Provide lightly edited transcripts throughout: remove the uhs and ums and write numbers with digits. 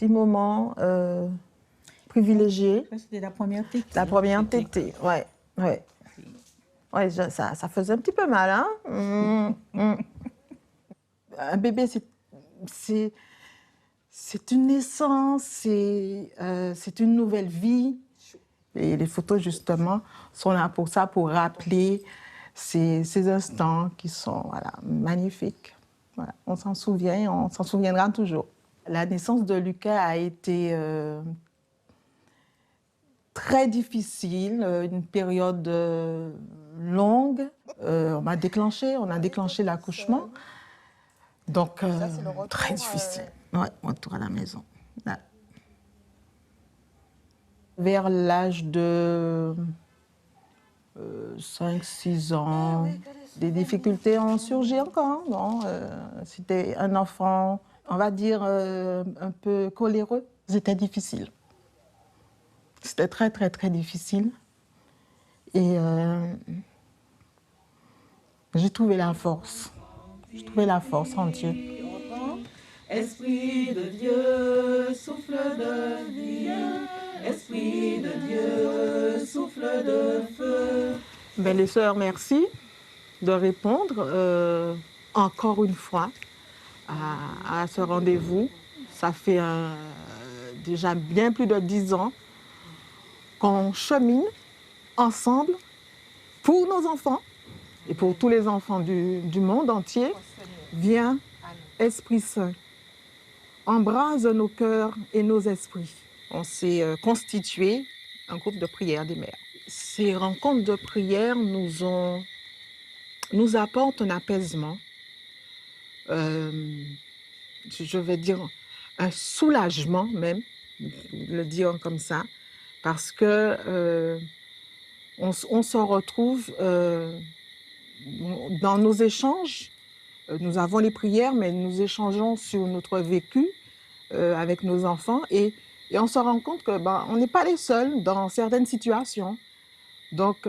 petit moment privilégié. C'était la première tétée. La première tétée, ouais, ouais. Ouais, ça faisait un petit peu mal, hein. Un bébé, c'est une naissance, c'est une nouvelle vie. Et les photos, justement, sont là pour ça, pour rappeler ces instants qui sont voilà, magnifiques. Voilà, on s'en souvient et on s'en souviendra toujours. La naissance de Lucas a été très difficile, une période longue. On a déclenché l'accouchement. Donc, très difficile. Ouais, retour à la maison. Là. Vers l'âge de 5-6 ans, des difficultés ont surgi encore. Non, c'était un enfant, on va dire, un peu coléreux. C'était difficile. C'était très, très, très difficile. Et j'ai trouvé la force. J'ai trouvé la force en Dieu. Esprit de Dieu, souffle de vie. Esprit de Dieu, souffle de feu. Ben, les sœurs, merci de répondre encore une fois à ce rendez-vous. Ça fait déjà bien plus de 10 ans qu'on chemine ensemble pour nos enfants et pour tous les enfants du monde entier. Viens, Esprit Saint, embrase nos cœurs et nos esprits. On s'est constitué un groupe de prière des mères. Ces rencontres de prière nous apportent un apaisement, je vais dire un soulagement même, le dire comme ça, parce que on se retrouve dans nos échanges. Nous avons les prières, mais nous échangeons sur notre vécu avec nos enfants et on se rend compte que on n'est pas les seuls dans certaines situations. Donc,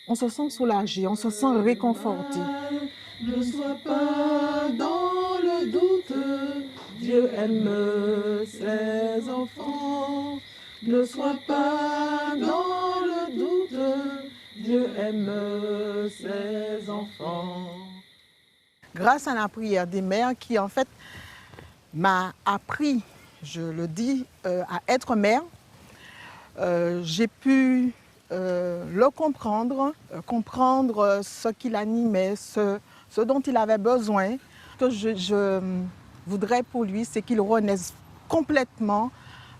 on se sent soulagé, on se sent réconforté. Ne sois pas dans le doute, Dieu aime ses enfants. Ne sois pas dans le doute, Dieu aime ses enfants. Grâce à la prière des mères qui, en fait, m'a appris, je le dis, à être mère, j'ai pu le comprendre, comprendre ce qui l'animait, ce dont il avait besoin. Ce que je voudrais pour lui, c'est qu'il renaisse complètement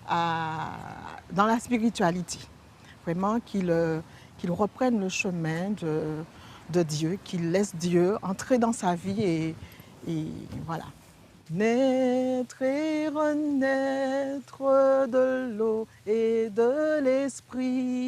dans la spiritualité. Vraiment qu'il reprenne le chemin de Dieu, qu'il laisse Dieu entrer dans sa vie et voilà. Naître et renaître de l'eau et de l'esprit.